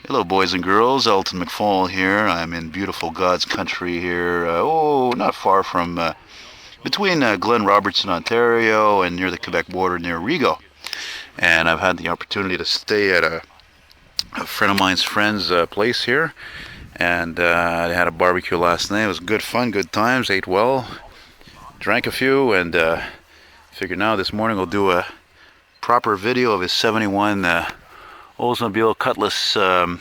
Hello, boys and girls. Elton McFall here. I'm in beautiful God's country here. Not far from between Glen Robertson, Ontario, and near the Quebec border near Rigaud. And I've had the opportunity to stay at a friend of mine's friend's place here. And I had a barbecue last night. It was good fun, good times. Ate well, drank a few, and figured now this morning we'll do a proper video of his '71 Oldsmobile Cutlass. Well,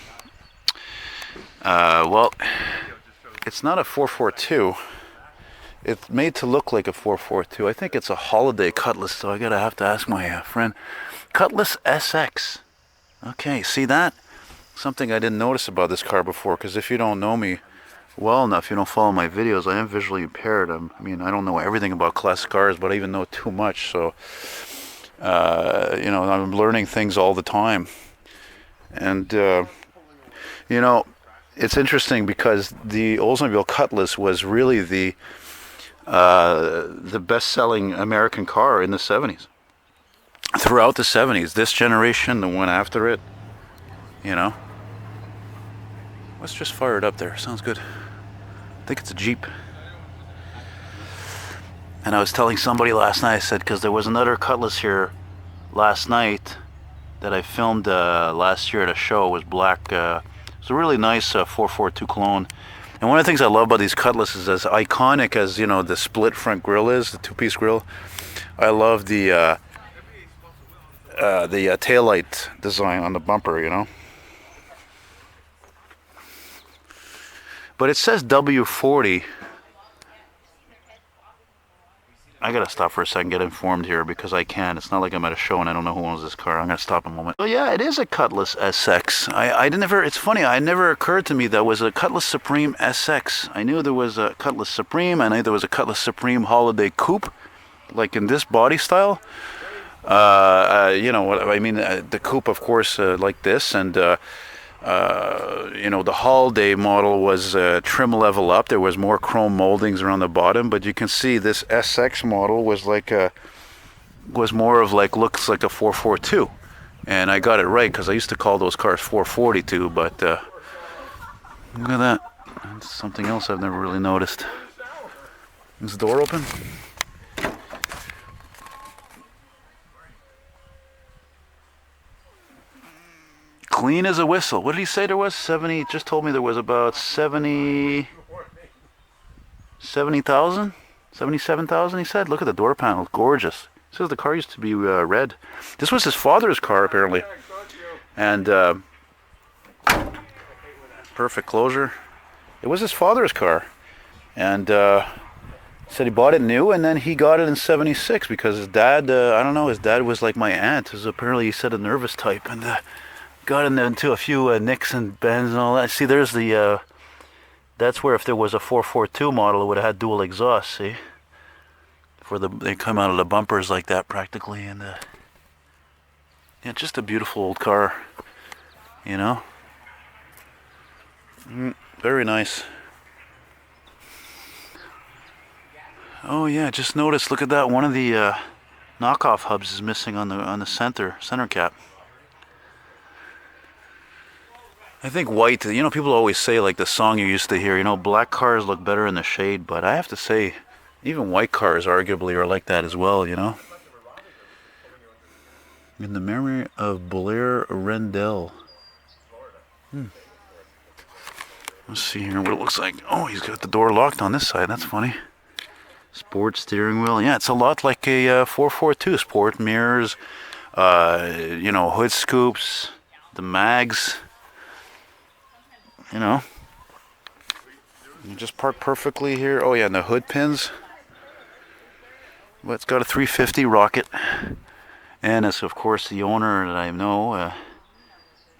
it's not a 442. It's made to look like a 442. I think it's a holiday Cutlass, so I have to ask my friend. Cutlass SX. Okay, see that? Something I didn't notice about this car before, because if you don't know me well enough, you don't follow my videos, I am visually impaired. I don't know everything about classic cars, but I even know too much, so, I'm learning things all the time. And, it's interesting because the Oldsmobile Cutlass was really the best-selling American car in the '70s. Throughout the '70s, this generation, the one after it, Let's just fire it up there. Sounds good. I think it's a Jeep. And I was telling somebody last night, I said, because there was another Cutlass here last night that I filmed last year at a show. It was black. It's a really nice 442 clone. And one of the things I love about these Cutlasses, as iconic as the split front grille is, the two-piece grille, I love the taillight design on the bumper. But it says W40. I gotta stop for a second, get informed here, because I can. It's not like I'm at a show and I don't know who owns this car. I'm gonna stop a moment. Oh yeah, it is a Cutlass SX. It's funny, it never occurred to me that was a Cutlass Supreme SX. I knew there was a Cutlass Supreme, I knew there was a Cutlass Supreme Holiday Coupe, like in this body style. The coupe, of course, like this, and the Holiday model was trim level up. There was more chrome moldings around the bottom, but you can see this SX model was more of looks like a 442, and I got it right because I used to call those cars 442. But look at that. That's something else I've never really noticed. Is the door open? Clean as a whistle. What did he say there was? 70, just told me there was about 70,000? 77,000, he said. Look at the door panel. Gorgeous. He says the car used to be red. This was his father's car, apparently. And perfect closure. It was his father's car. And said he bought it new, and then he got it in '76 because his dad, his dad was like my aunt. Apparently, he said a nervous type, and got into a few nicks and bends and all that. See, there's that's where if there was a 442 model, it would have had dual exhaust, see? They come out of the bumpers like that practically, and just a beautiful old car, Very nice. Oh yeah, just noticed, look at that, one of the knockoff hubs is missing on the center cap. I think white, people always say, like the song you used to hear, black cars look better in the shade, but I have to say, even white cars arguably are like that as well, In the memory of Blair Rendell. Let's see here what it looks like. Oh, he's got the door locked on this side, that's funny. Sport steering wheel. Yeah, it's a lot like a 442. Sport mirrors, hood scoops, the mags. You just park perfectly here. Oh yeah, and the hood pins. But it's got a 350 rocket, and it's of course the owner that I know,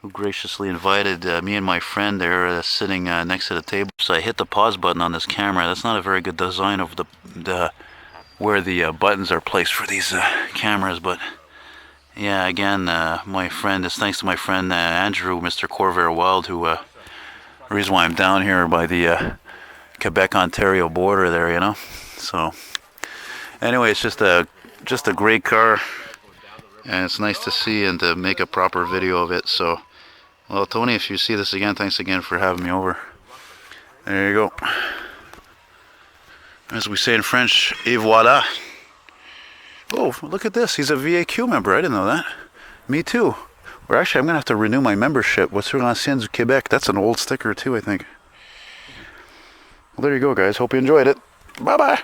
who graciously invited me and my friend there, sitting next to the table. So I hit the pause button on this camera. That's not a very good design of where the buttons are placed for these cameras, but yeah, again, my friend. It's thanks to my friend Andrew, Mr. Corvair Wild, who. The reason why I'm down here by the Quebec-Ontario border there, So, anyway, it's just a great car, and it's nice to see and to make a proper video of it. So, Well, Tony, if you see this again, thanks again for having me over. There you go. As we say in French, et voilà. Oh, look at this. He's a VAQ member. I didn't know that. Me too. Or actually, I'm going to have to renew my membership. Voiture Ancienne du Québec. That's an old sticker too, I think. Well, there you go, guys. Hope you enjoyed it. Bye-bye.